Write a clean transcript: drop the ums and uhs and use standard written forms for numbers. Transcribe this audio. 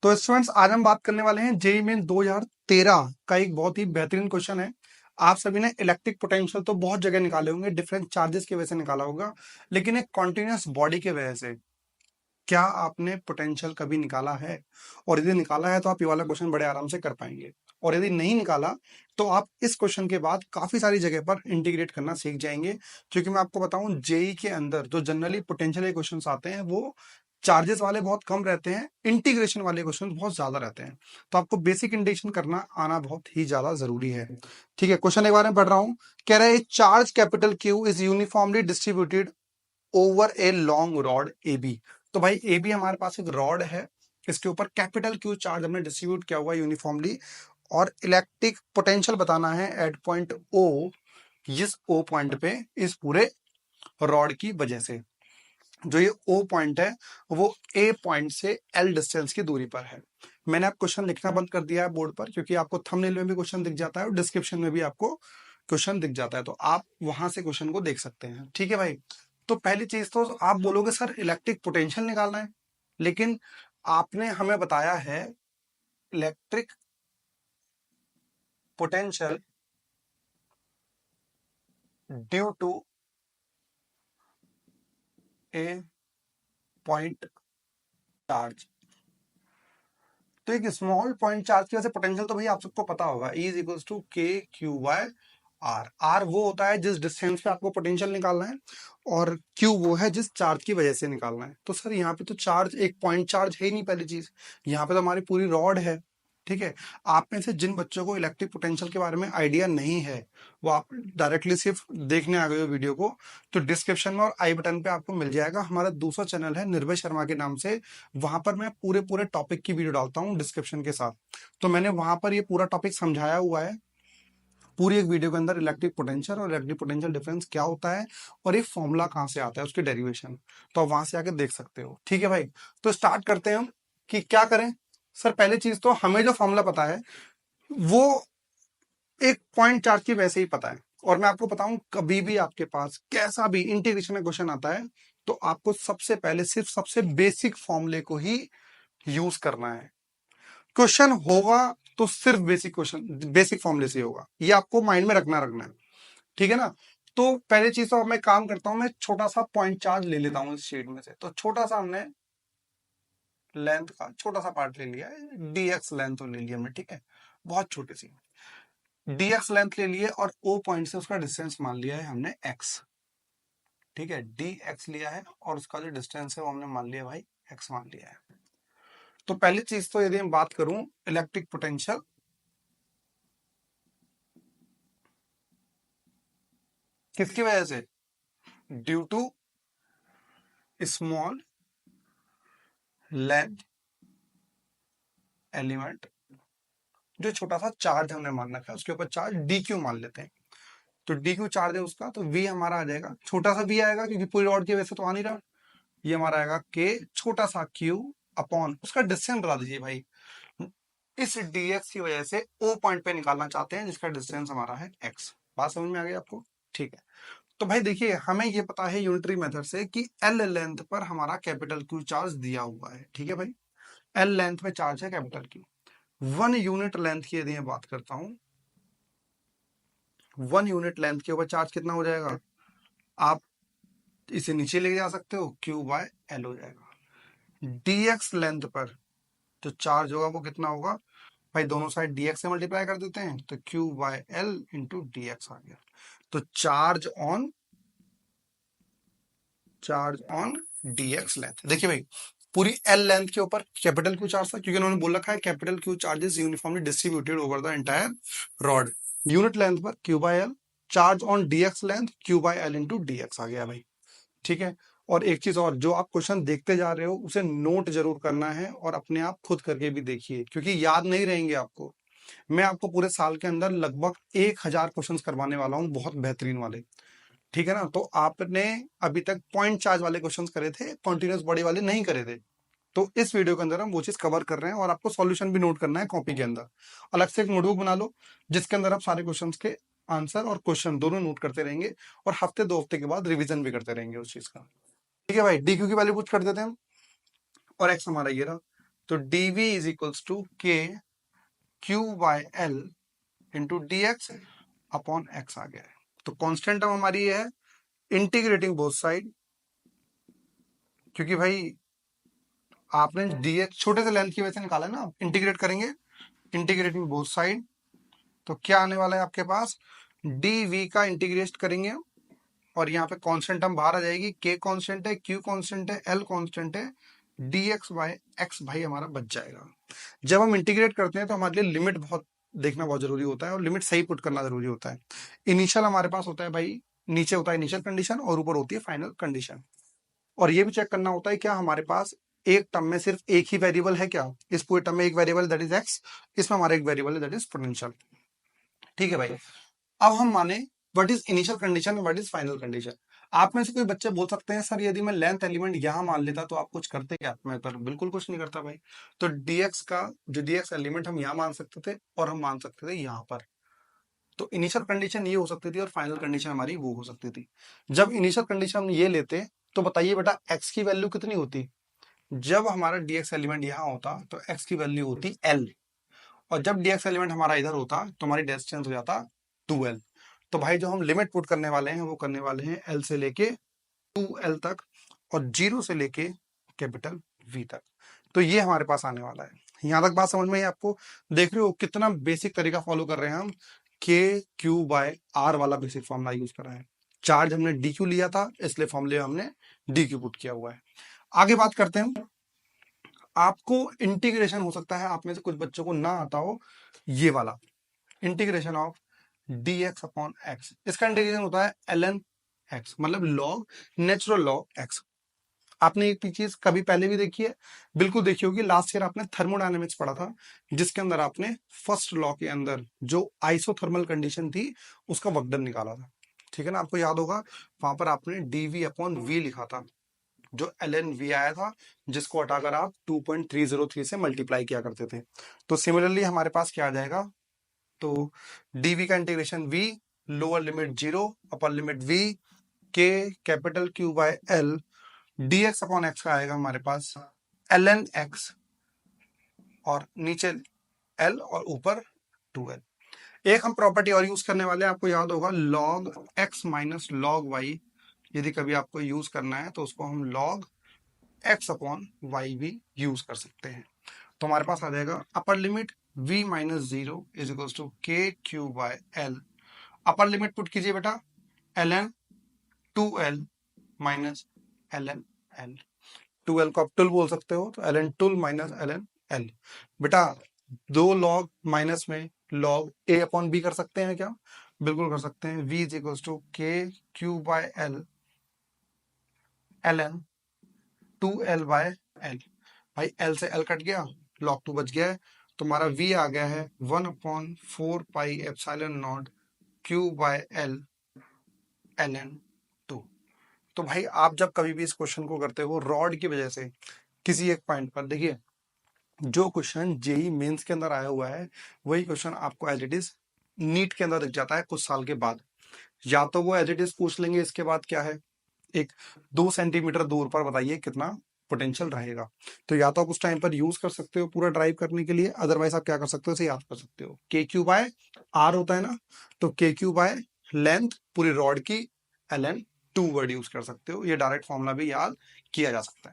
तो स्टूडेंट्स आज हम बात करने वाले हैं जेईई मेन 2013 का एक बहुत ही बेहतरीन क्वेश्चन है। आप सभी ने इलेक्ट्रिक पोटेंशियल तो बहुत जगह निकाले होंगे, डिफरेंट चार्जेस की वजह से निकाला होगा, लेकिन एक कॉन्टिन्यूअस बॉडी की वजह से क्या आपने पोटेंशियल कभी निकाला है? और यदि निकाला है तो आप ये वाला क्वेश्चन बड़े आराम से कर पाएंगे, और यदि नहीं निकाला तो आप इस क्वेश्चन के बाद काफी सारी जगह पर इंटीग्रेट करना सीख जाएंगे। क्योंकि मैं आपको बताऊं, जेई के अंदर जो जनरली पोटेंशियल के क्वेश्चन आते हैं वो चार्जेस वाले बहुत कम रहते हैं, इंटीग्रेशन वाले क्वेश्चन बहुत ज्यादा रहते हैं। तो आपको बेसिक इंटीग्रेशन करना आना बहुत ही ज्यादा जरूरी है। ठीक है, क्वेश्चन एक बार में पढ़ रहा हूं। कह रहा है charge capital Q is uniformly distributed over a long rod A B. तो भाई ए बी हमारे पास एक रॉड है, इसके ऊपर कैपिटल क्यू चार्ज हमने डिस्ट्रीब्यूट किया हुआ यूनिफॉर्मली, और इलेक्ट्रिक पोटेंशियल बताना है एट पॉइंट ओ, इस ओ पॉइंट पे इस पूरे रॉड की वजह से। जो ये ओ पॉइंट है वो ए पॉइंट से एल डिस्टेंस की दूरी पर है। मैंने आप क्वेश्चन लिखना बंद कर दिया है बोर्ड पर, क्योंकि आपको थंबनेल में भी क्वेश्चन दिख जाता है और डिस्क्रिप्शन में भी आपको क्वेश्चन दिख जाता है, तो आप वहां से क्वेश्चन को देख सकते हैं। ठीक है भाई, तो पहली चीज तो आप बोलोगे सर इलेक्ट्रिक पोटेंशियल निकालना है, लेकिन आपने हमें बताया है electric potential due to a point charge. तो एक स्मॉल पॉइंट चार्ज की वजह से पोटेंशियल तो भाई आप सबको पता होगा, E is equals to K Q bye are. Are वो होता है जिस डिस्टेंस पे आपको पोटेंशियल निकालना है, और क्यू वो है जिस चार्ज की वजह से निकालना है। तो सर यहाँ पे तो चार्ज एक पॉइंट चार्ज है ही नहीं, पहली चीज यहाँ पे तो हमारी पूरी रॉड है। ठीक है, आप में से जिन बच्चों को इलेक्ट्रिक पोटेंशियल के बारे में आइडिया नहीं है, वो आप डायरेक्टली सिर्फ देखने आ गए हो वीडियो को, तो डिस्क्रिप्शन में और आई बटन पे आपको मिल जाएगा, हमारा दूसरा चैनल है निर्भय शर्मा के नाम से। वहां पर मैं पूरे पूरे टॉपिक की वीडियो डालता हूँ डिस्क्रिप्शन के साथ। तो मैंने वहां पर ये पूरा टॉपिक समझाया हुआ है, पूरी एक वीडियो के अंदर, इलेक्ट्रिक पोटेंशियल और इलेक्ट्रिक पोटेंशियल डिफरेंस क्या होता है और ये फॉर्मूला कहाँ से आता है, उसकी डेरिवेशन। तो आप वहां से आके देख सकते हो। ठीक है भाई, तो स्टार्ट करते हैं हम कि क्या करें। सर पहली चीज तो हमें जो फॉर्मूला पता है वो एक पॉइंट चार्ज की वैसे ही पता है, और मैं आपको बताऊं कभी भी आपके पास कैसा भी इंटीग्रेशन का क्वेश्चन आता है तो आपको सबसे पहले सिर्फ सबसे बेसिक फॉर्मूले को ही यूज करना है। क्वेश्चन होगा तो सिर्फ बेसिक क्वेश्चन बेसिक फॉर्मूले से होगा, ये आपको माइंड में रखना है। ठीक है ना। तो पहले चीज तो मैं काम करता हूं, मैं छोटा सा पॉइंट चार्ज ले लेता हूं इस शीट में से। तो छोटा सा हमने लेंथ का छोटा सा पार्ट ले लिया है, डीएक्स लेंथ तो ले लिया हमने। ठीक है, बहुत छोटी सी डीएक्स लेंथ ले लिए, और ओ पॉइंट से उसका डिस्टेंस मान लिया है हमने एक्स। ठीक है, डी एक्स लिया है और उसका जो डिस्टेंस है वो हमने मान लिया भाई एक्स मान लिया है। तो पहली चीज तो यदि मैं बात करूं इलेक्ट्रिक पोटेंशियल, किसकी वजह से? Due to small length element, जो छोटा सा चार्ज हमने मान रखा है उसके ऊपर चार्ज डी क्यू मान लेते हैं। तो डी क्यू चार्ज है उसका, तो वी हमारा आ जाएगा, छोटा सा वी आएगा क्योंकि पूरी रॉड की वजह से तो आ नहीं रहा। ये हमारा आएगा के छोटा सा क्यू अपॉन उसका डिस्टेंस बता दीजिए भाई। इस डीएक्स की वजह से ओ पॉइंट पे निकालना चाहते हैं जिसका डिस्टेंस हमारा है एक्स। बात समझ में आ गई आपको? ठीक है, तो भाई देखिए हमें ये पता है यूनिटरी मेथड से कि एल लेंथ पर हमारा कैपिटल क्यू चार्ज दिया हुआ है। ठीक है भाई, एल लेंथ में चार्ज है कैपिटल क्यू। 1 यूनिट लेंथ की यदि मैं बात करता हूं, 1 यूनिट लेंथ के ऊपर चार्ज कितना हो जाएगा? आप इसे नीचे ले जा सकते हो, क्यू बाय एल हो जाएगा। डीएक्स लेंथ पर जो चार्ज होगा वो कितना होगा भाई? दोनों साइड डीएक्स से मल्टीप्लाई कर देते हैं, तो Q by L into DX आ गया। तो चार्ज ऑन डीएक्स लेंथ, देखिए भाई पूरी एल लेंथ के ऊपर कैपिटल क्यू चार्ज था, क्योंकि उन्होंने बोल रखा है capital Q charges uniformly distributed over the entire rod. Unit length पर Q by L, charge on DX length Q by L into DX आ गया भाई। ठीक है, और एक चीज और, जो आप क्वेश्चन देखते जा रहे हो उसे नोट जरूर करना है और अपने आप खुद करके भी देखिए, क्योंकि याद नहीं रहेंगे आपको। मैं आपको पूरे साल के अंदर लगभग 1000 क्वेश्चंस करवाने वाला हूँ, बहुत बेहतरीन वाले। ठीक है ना, तो आपने अभी तक पॉइंट चार्ज वाले क्वेश्चंस करे थे, कॉन्टिन्यूस बॉडी वाले नहीं करे थे। तो इस वीडियो के अंदर हम वो चीज कवर कर रहे हैं, और आपको सॉल्यूशन भी नोट करना है कॉपी के अंदर। अलग से एक नोटबुक बना लो जिसके अंदर आप सारे क्वेश्चंस के आंसर और क्वेश्चन दोनों नोट करते रहेंगे, और हफ्ते 2 हफ्ते के बाद रिवीजन भी करते रहेंगे उस चीज का। ठीक है भाई, डी क्यू की वैल्यू पुट कर देते हैं हम, और एक्स हमारा ये रहा। तो dv is equals to K Q by L into D X upon X आ गया है। तो कांस्टेंट टर्म हमारी ये है, इंटीग्रेटिंग बोथ साइड, क्योंकि भाई आपने dx छोटे से लेंथ की वजह से निकाला है ना, इंटीग्रेट करेंगे, इंटीग्रेटिंग बोथ साइड, तो क्या आने वाला है आपके पास, dv का इंटीग्रेट करेंगे और यहाँ पे कांस्टेंट टर्म बाहर आ जाएगी, k कांस्टेंट है, q कांस्टेंट है, l कांस्टेंट है, dx बाय x भाई हमारा बच जाएगा। जब हम इंटीग्रेट करते हैं तो हमारे लिए लिमिट बहुत देखना बहुत जरूरी होता है और लिमिट सही पुट करना जरूरी होता है। इनिशियल हमारे पास होता है भाई, नीचे होता है इनिशियल कंडीशन और ऊपर होती है फाइनल कंडीशन। और ये भी चेक करना होता है क्या हमारे पास एक टर्म में सिर्फ एक ही वेरिएबल है क्या, इस पूरे टर्म में एक वेरिएबल दैट इज एक्स, इसमें हमारा एक वेरिएबल है दैट इज पोटेंशियल। ठीक है भाई, अब हम माने what is initial condition, what is final condition. आप में से कोई बच्चे बोल सकते हैं सर यदि मैं लेंथ एलिमेंट यहां मान लेता तो आप कुछ करते क्या, मैं पर बिल्कुल कुछ नहीं करता भाई। तो dx का जो dx एलिमेंट हम यहाँ मान सकते थे और हम मान सकते थे यहाँ पर। तो इनिशियल कंडीशन ये हो सकती थी और फाइनल कंडीशन हमारी वो हो सकती थी। जब इनिशियल कंडीशन हम ये लेते तो बताइए बेटा x की वैल्यू कितनी होती, जब हमारा dx एलिमेंट यहाँ होता तो x की वैल्यू होती l, और जब dx एलिमेंट हमारा इधर होता तो हमारी डिस्टेंस हो जाता 2l। तो भाई जो हम लिमिट पुट करने वाले हैं वो करने वाले हैं l से लेके 2l तक और 0 से लेके कैपिटल V तक। तो ये हमारे पास आने वाला है। यहां तक बात समझ में है आपको, देख रहे हो कितना बेसिक तरीका फॉलो कर रहे हैं हम, के क्यू बाय आर वाला बेसिक फॉर्मूला यूज कर रहे हैं। चार्ज हमने डी क्यू लिया था इसलिए फॉर्मूले हमने डी क्यू पुट किया हुआ है। आगे बात करते हैं, आपको इंटीग्रेशन हो सकता है आप में से कुछ बच्चों को ना आता हो, ये वाला integration of dx upon x, इसका इंटीग्रेशन होता है ln x, मतलब लॉग नेचुरल लॉग x। आपने एक चीज कभी पहले भी देखी है, बिल्कुल देखी होगी, लास्ट ईयर आपने थर्मोडायनेमिक्स पढ़ा था जिसके अंदर आपने फर्स्ट लॉ के अंदर जो आइसोथर्मल कंडीशन थी उसका वर्क डन निकाला था। ठीक है ना, आपको याद होगा, वहां पर आपने dv अपॉन v लिखा था, जो ln v आया था, जिसको हटाकर आप 2.303 से मल्टीप्लाई किया करते थे। तो सिमिलरली हमारे पास क्या आ जाएगा, तो dv का integration v, lower limit 0 upper limit v, k capital Q by l, dx upon x का आएगा हमारे पास ln x और नीचे l और ऊपर 2l। एक हम प्रॉपर्टी और यूज करने वाले हैं, आपको याद होगा log x minus log y, यदि कभी आपको यूज करना है तो उसको हम log x अपॉन y भी यूज कर सकते हैं। तो हमारे पास आ जाएगा upper limit v minus 0 is equals to K Q by L, upper limit put कीजिए बेटा ln 2l minus ln l, 2l को आप टुल बोल सकते हो तो ln tool minus ln l। बेटा दो लॉग माइनस में लॉग a अपॉन b कर सकते हैं क्या, बिल्कुल कर सकते हैं, v is equals to K Q by L ln 2l by l। भाई l से l कट गया, log 2 बच गया है, तो हमारा v आ गया है 1/4 pi epsilon nought q by l ln 2। तो भाई आप जब कभी भी इस क्वेश्चन को करते हो रॉड की वजह से किसी एक पॉइंट पर, देखिए जो क्वेश्चन जेई मेंस के अंदर आया हुआ है वही क्वेश्चन आपको एज इट इज नीट के अंदर दिख जाता है कुछ साल के बाद। या तो वो एज इट इज पूछ लेंगे इसके बाद क्या है, एक 2 सेंटीमीटर दूर पर बताइए कितना पोटेंशियल रहेगा, तो या तो आप उस टाइम पर यूज कर सकते हो पूरा ड्राइव करने के लिए, अदरवाइज आप क्या कर सकते हो, इसे याद कर सकते हो, के क्यू बाय आर होता है ना, तो के क्यू बाय लेंथ पूरी रॉड की ln 2 वर्ड यूज कर सकते हो, ये डायरेक्ट फॉर्मूला भी याद किया जा सकता है।